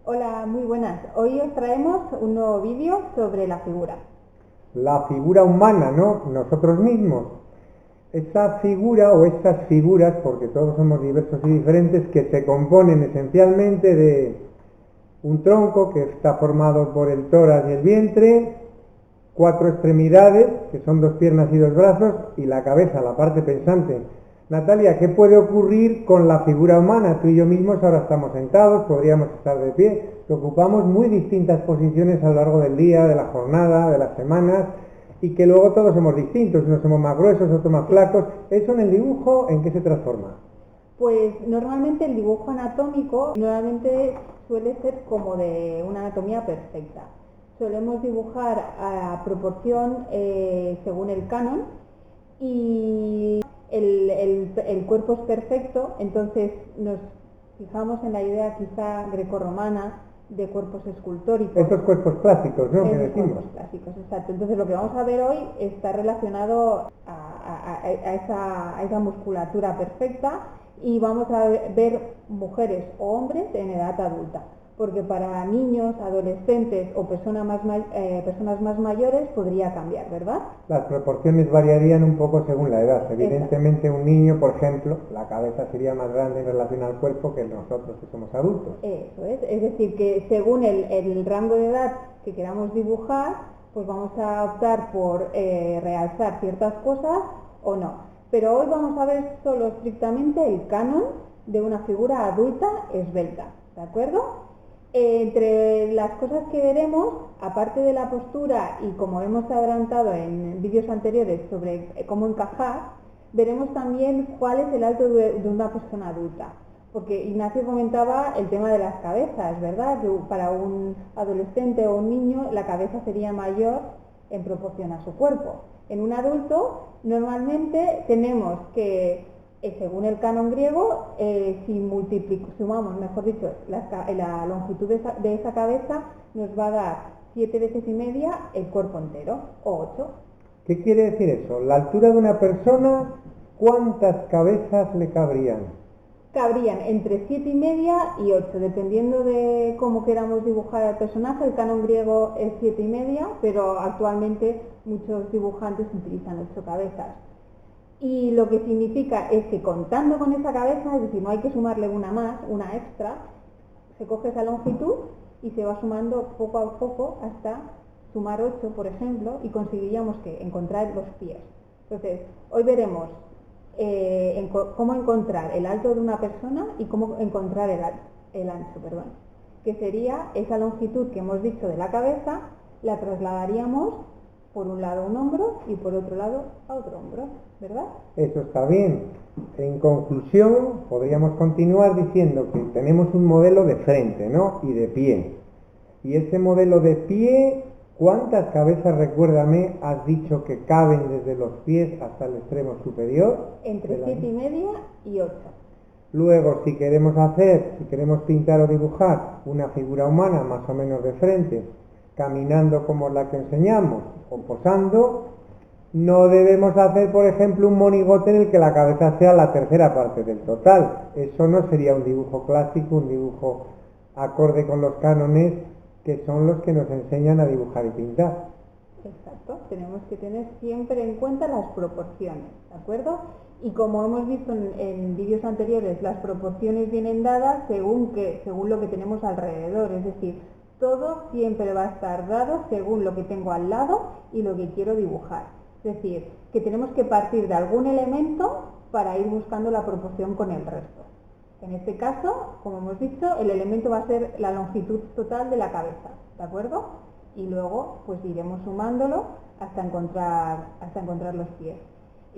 Hola, muy buenas. Hoy os traemos un nuevo vídeo sobre la figura. La figura humana, ¿no? Nosotros mismos. Esa figura o estas figuras, porque todos somos diversos y diferentes, que se componen esencialmente de un tronco que está formado por el tórax y el vientre, cuatro extremidades, que son dos piernas y dos brazos, y la cabeza, la parte pensante. Natalia, ¿qué puede ocurrir con la figura humana? Tú y yo mismos ahora estamos sentados, podríamos estar de pie, que ocupamos muy distintas posiciones a lo largo del día, de la jornada, de las semanas, y que luego todos somos distintos, unos somos más gruesos, otros más flacos. ¿Eso en el dibujo en qué se transforma? Pues normalmente el dibujo anatómico suele ser como de una anatomía perfecta. Solemos dibujar a proporción según el canon y el cuerpo es perfecto, entonces nos fijamos en la idea quizá grecorromana de cuerpos escultóricos. Esos cuerpos clásicos, ¿no? Que Esos decimos. cuerpos clásicos, exacto. Entonces lo que vamos a ver hoy está relacionado a esa musculatura perfecta y vamos a ver mujeres o hombres en edad adulta. Porque para niños, adolescentes o personas más mayores podría cambiar, ¿verdad? Las proporciones variarían un poco según la edad. Evidentemente un niño, por ejemplo, la cabeza sería más grande en relación al cuerpo que nosotros que somos adultos. Eso es decir, que según el rango de edad que queramos dibujar, pues vamos a optar por realzar ciertas cosas o no. Pero hoy vamos a ver solo estrictamente el canon de una figura adulta esbelta, ¿de acuerdo? Entre las cosas que veremos, aparte de la postura y como hemos adelantado en vídeos anteriores sobre cómo encajar, veremos también cuál es el alto de una persona adulta. Porque Ignacio comentaba el tema de las cabezas, ¿verdad? Que para un adolescente o un niño la cabeza sería mayor en proporción a su cuerpo. En un adulto normalmente tenemos que según el canon griego, si sumamos, mejor dicho, la longitud de esa cabeza, nos va a dar 7 veces y media el cuerpo entero, o 8. ¿Qué quiere decir eso? La altura de una persona, ¿cuántas cabezas le cabrían? Cabrían entre 7 y media y 8, dependiendo de cómo queramos dibujar al personaje. El canon griego es 7 y media, pero actualmente muchos dibujantes utilizan 8 cabezas. Y lo que significa es que contando con esa cabeza, es decir, no hay que sumarle una más, una extra, se coge esa longitud y se va sumando poco a poco hasta sumar 8, por ejemplo, y conseguiríamos que encontrar los pies. Entonces, hoy veremos cómo encontrar el alto de una persona y cómo encontrar el ancho, que sería esa longitud que hemos dicho de la cabeza, la trasladaríamos por un lado a un hombro y por otro lado a otro hombro, ¿verdad? Eso está bien. En conclusión, podríamos continuar diciendo que tenemos un modelo de frente, ¿no? Y de pie. Y ese modelo de pie, ¿cuántas cabezas, recuérdame, has dicho que caben desde los pies hasta el extremo superior? Entre 7 y media y 8. Luego, si queremos pintar o dibujar una figura humana más o menos de frente, caminando como la que enseñamos o posando, no debemos hacer, por ejemplo, un monigote en el que la cabeza sea la tercera parte del total. Eso no sería un dibujo clásico, un dibujo acorde con los cánones que son los que nos enseñan a dibujar y pintar. Exacto, tenemos que tener siempre en cuenta las proporciones, ¿de acuerdo? Y como hemos visto en vídeos anteriores, las proporciones vienen dadas según lo que tenemos alrededor, es decir, todo siempre va a estar dado según lo que tengo al lado y lo que quiero dibujar. Es decir, que tenemos que partir de algún elemento para ir buscando la proporción con el resto. En este caso, como hemos dicho, el elemento va a ser la longitud total de la cabeza, ¿de acuerdo? Y luego pues iremos sumándolo hasta encontrar los pies.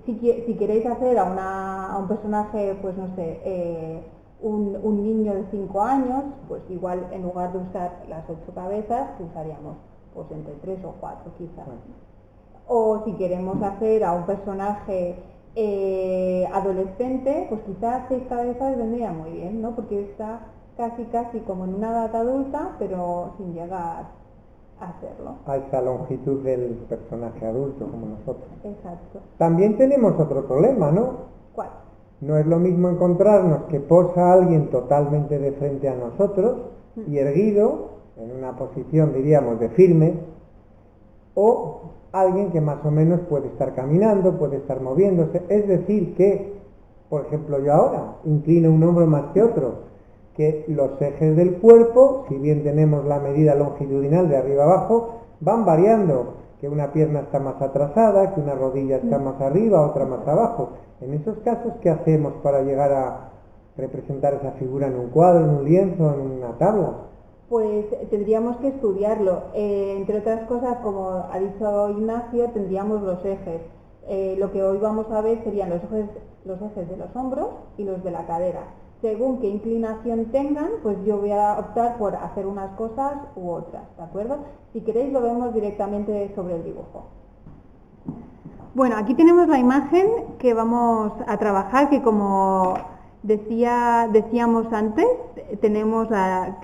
Si queréis hacer a un personaje, pues no sé, un niño de 5 años, pues igual en lugar de usar las 8 cabezas, usaríamos pues entre 3 o 4 quizás. O si queremos hacer a un personaje adolescente, pues quizás 6 cabezas vendría muy bien, ¿no? Porque está casi como en una edad adulta, pero sin llegar a hacerlo. A esa longitud del personaje adulto como nosotros. Exacto. También tenemos otro problema, ¿no? ¿Cuál? No es lo mismo encontrarnos que posa alguien totalmente de frente a nosotros y erguido, en una posición, diríamos, de firme, o alguien que más o menos puede estar caminando, puede estar moviéndose. Es decir que, por ejemplo, yo ahora inclino un hombro más que otro, que los ejes del cuerpo, si bien tenemos la medida longitudinal de arriba abajo, van variando, que una pierna está más atrasada, que una rodilla está más arriba, otra más abajo. En esos casos, ¿qué hacemos para llegar a representar esa figura en un cuadro, en un lienzo, en una tabla? Pues tendríamos que estudiarlo. Entre otras cosas, como ha dicho Ignacio, tendríamos los ejes. Lo que hoy vamos a ver serían los ejes de los hombros y los de la cadera. Según qué inclinación tengan, pues yo voy a optar por hacer unas cosas u otras, ¿de acuerdo? Si queréis lo vemos directamente sobre el dibujo. Bueno, aquí tenemos la imagen que vamos a trabajar, que como decíamos antes, tenemos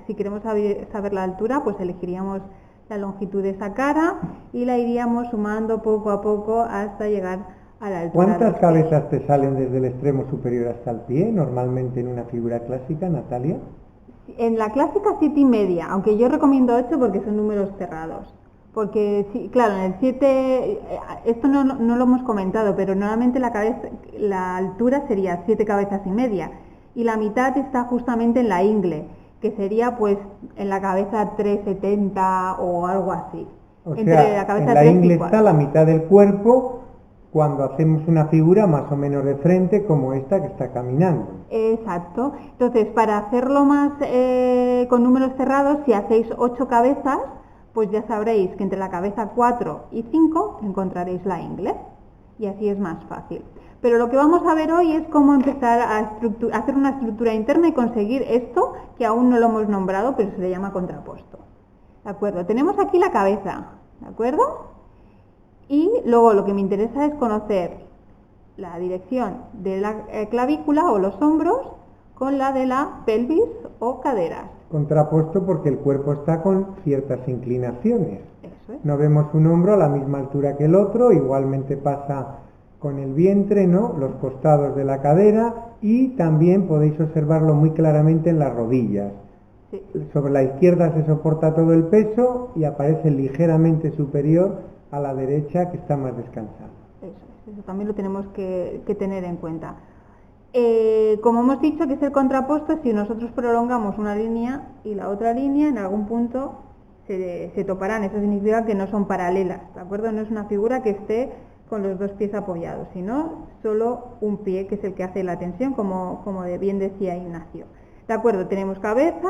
si queremos saber la altura, pues elegiríamos la longitud de esa cara y la iríamos sumando poco a poco hasta llegar a la altura. ¿Cuántas cabezas te salen desde el extremo superior hasta el pie, normalmente en una figura clásica, Natalia? En la clásica 7,5, aunque yo recomiendo 8 porque son números cerrados. Porque, sí, claro, en el 7, esto no lo hemos comentado, pero normalmente la altura sería 7 cabezas y media, y la mitad está justamente en la ingle, que sería pues en la cabeza 3,70 o algo así. O sea, en la ingle está la mitad del cuerpo cuando hacemos una figura más o menos de frente como esta que está caminando. Exacto. Entonces, para hacerlo más con números cerrados, si hacéis 8 cabezas, pues ya sabréis que entre la cabeza 4 y 5 encontraréis la ingle, y así es más fácil. Pero lo que vamos a ver hoy es cómo empezar a hacer una estructura interna y conseguir esto, que aún no lo hemos nombrado, pero se le llama contrapuesto. ¿De acuerdo? Tenemos aquí la cabeza, ¿de acuerdo? Y luego lo que me interesa es conocer la dirección de la clavícula o los hombros con la de la pelvis o caderas. Contrapuesto porque el cuerpo está con ciertas inclinaciones. Eso es. No vemos un hombro a la misma altura que el otro, igualmente pasa con el vientre, ¿no? Los costados de la cadera, y también podéis observarlo muy claramente en las rodillas. Sí. Sobre la izquierda se soporta todo el peso y aparece ligeramente superior a la derecha, que está más descansada. Eso también lo tenemos que tener en cuenta. Como hemos dicho, que es el contrapuesto, si nosotros prolongamos una línea y la otra línea, en algún punto se toparán. Eso significa que no son paralelas, ¿de acuerdo? No es una figura que esté con los dos pies apoyados, sino solo un pie, que es el que hace la tensión, como bien decía Ignacio. ¿De acuerdo? Tenemos cabeza,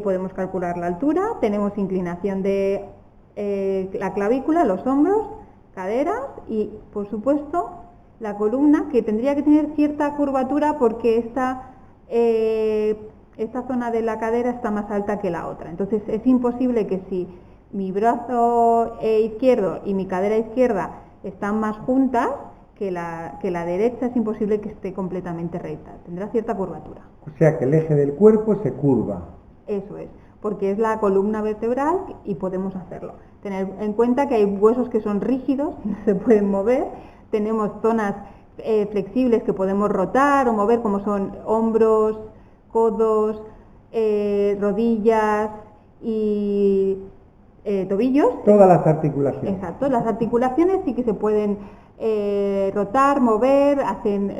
podemos calcular la altura, tenemos inclinación de la clavícula, los hombros, caderas y, por supuesto, la columna, que tendría que tener cierta curvatura porque esta zona de la cadera está más alta que la otra. Entonces es imposible que si mi brazo izquierdo y mi cadera izquierda están más juntas que la derecha, es imposible que esté completamente recta. Tendrá cierta curvatura. O sea que el eje del cuerpo se curva. Eso es, porque es la columna vertebral y podemos hacerlo. Tener en cuenta que hay huesos que son rígidos, no se pueden mover. Tenemos zonas flexibles que podemos rotar o mover, como son hombros, codos, rodillas y tobillos. Todas las articulaciones. Exacto, las articulaciones sí que se pueden rotar, mover, hacen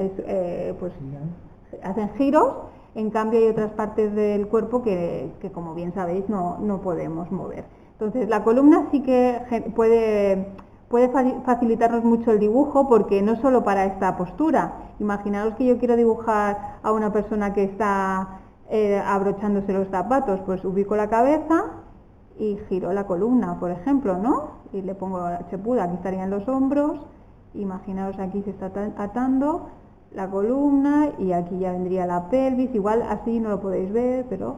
giros. En cambio hay otras partes del cuerpo que como bien sabéis, no podemos mover. Entonces la columna sí que puede facilitarnos mucho el dibujo, porque no solo para esta postura. Imaginaos que yo quiero dibujar a una persona que está abrochándose los zapatos, pues ubico la cabeza y giro la columna, por ejemplo, ¿no? Y le pongo la chepuda, aquí estarían los hombros, imaginaos aquí se está atando la columna y aquí ya vendría la pelvis, igual así no lo podéis ver, pero...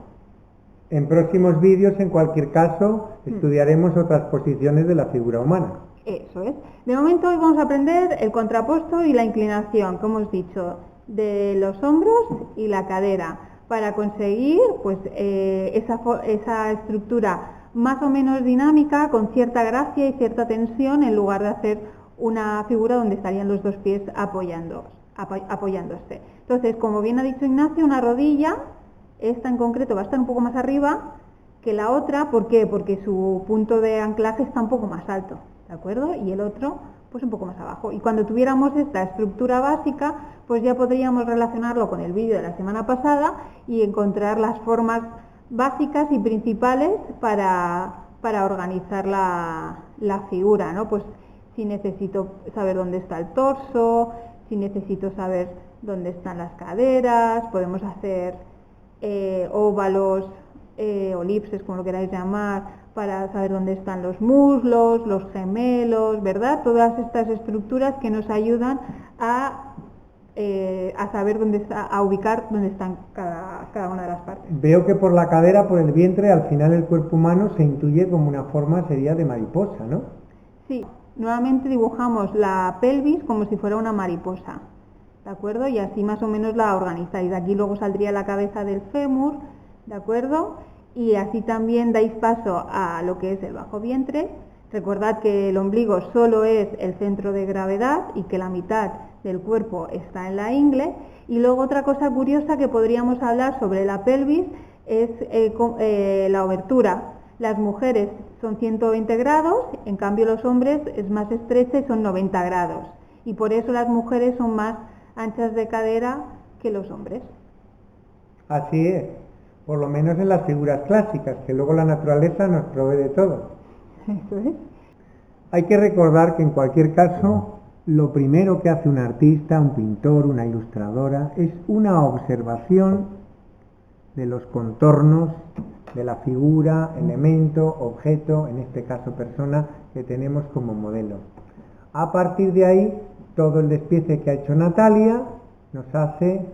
En próximos vídeos, en cualquier caso, estudiaremos otras posiciones de la figura humana. Eso es. De momento hoy vamos a aprender el contrapuesto y la inclinación, como hemos dicho, de los hombros y la cadera, para conseguir pues esa estructura más o menos dinámica, con cierta gracia y cierta tensión, en lugar de hacer una figura donde estarían los dos pies apoyándose. Entonces, como bien ha dicho Ignacio, una rodilla esta en concreto va a estar un poco más arriba que la otra. ¿Por qué? Porque su punto de anclaje está un poco más alto, ¿de acuerdo? Y el otro pues un poco más abajo. Y cuando tuviéramos esta estructura básica, pues ya podríamos relacionarlo con el vídeo de la semana pasada y encontrar las formas básicas y principales para organizar la figura, ¿no? Pues si necesito saber dónde está el torso, si necesito saber dónde están las caderas, podemos hacer óvalos, o elipses, como lo queráis llamar, para saber dónde están los muslos, los gemelos, ¿verdad? Todas estas estructuras que nos ayudan a saber dónde está, a ubicar dónde están cada una de las partes. Veo que por la cadera, por el vientre, al final el cuerpo humano se intuye como una forma sería de mariposa, ¿no? Sí, nuevamente dibujamos la pelvis como si fuera una mariposa, ¿de acuerdo? Y así más o menos la organizáis. Aquí luego saldría la cabeza del fémur, ¿de acuerdo? Y así también dais paso a lo que es el bajo vientre. Recordad que el ombligo solo es el centro de gravedad y que la mitad del cuerpo está en la ingle. Y luego otra cosa curiosa que podríamos hablar sobre la pelvis es la obertura. Las mujeres son 120 grados, en cambio los hombres es más estrecha y son 90 grados. Y por eso las mujeres son más anchas de cadera que los hombres. Así es, por lo menos en las figuras clásicas, que luego la naturaleza nos provee de todo. Eso es. Hay que recordar que en cualquier caso, lo primero que hace un artista, un pintor, una ilustradora, es una observación de los contornos de la figura, elemento, objeto, en este caso persona, que tenemos como modelo. A partir de ahí, todo el despiece que ha hecho Natalia nos hace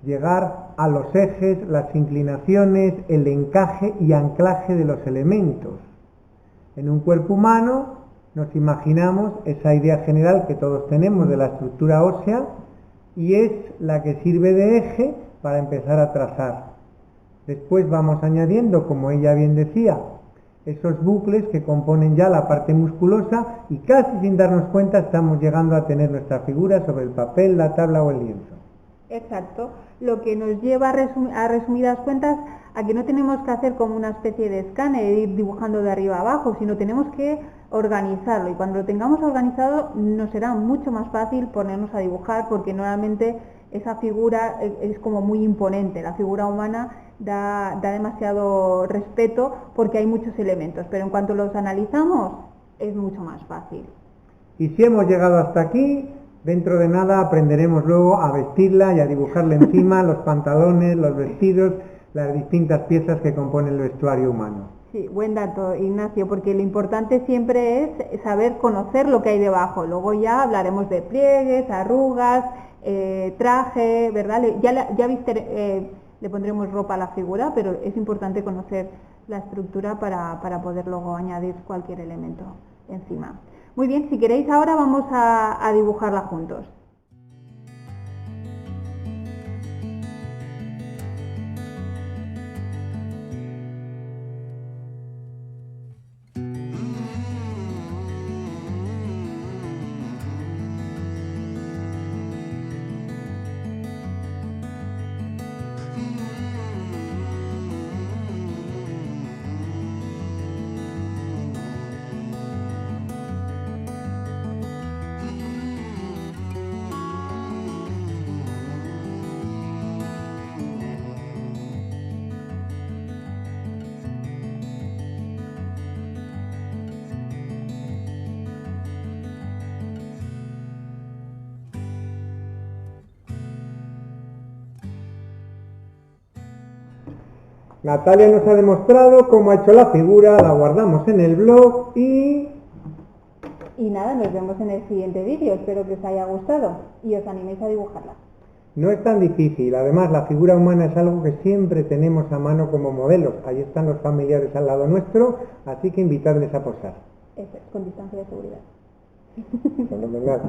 llegar a los ejes, las inclinaciones, el encaje y anclaje de los elementos. En un cuerpo humano nos imaginamos esa idea general que todos tenemos de la estructura ósea y es la que sirve de eje para empezar a trazar. Después vamos añadiendo, como ella bien decía, esos bucles que componen ya la parte musculosa y casi sin darnos cuenta estamos llegando a tener nuestra figura sobre el papel, la tabla o el lienzo. Exacto, lo que nos lleva a resumidas cuentas a que no tenemos que hacer como una especie de escáner e ir dibujando de arriba a abajo, sino tenemos que organizarlo y cuando lo tengamos organizado nos será mucho más fácil ponernos a dibujar porque normalmente esa figura es como muy imponente, la figura humana da demasiado respeto porque hay muchos elementos, pero en cuanto los analizamos es mucho más fácil. Y si hemos llegado hasta aquí, dentro de nada aprenderemos luego a vestirla y a dibujarle encima los pantalones, los vestidos, las distintas piezas que componen el vestuario humano. Sí, buen dato, Ignacio, porque lo importante siempre es saber conocer lo que hay debajo. Luego ya hablaremos de pliegues, arrugas, traje, ¿verdad? Ya viste, le pondremos ropa a la figura, pero es importante conocer la estructura para poder luego añadir cualquier elemento encima. Muy bien, si queréis ahora vamos a dibujarla juntos. Natalia nos ha demostrado cómo ha hecho la figura, la guardamos en el blog y nada, nos vemos en el siguiente vídeo, espero que os haya gustado y os animéis a dibujarla. no es tan difícil, además la figura humana es algo que siempre tenemos a mano como modelos, ahí están los familiares al lado nuestro, así que invitarles a posar. Eso es, con distancia de seguridad. Fenomenal.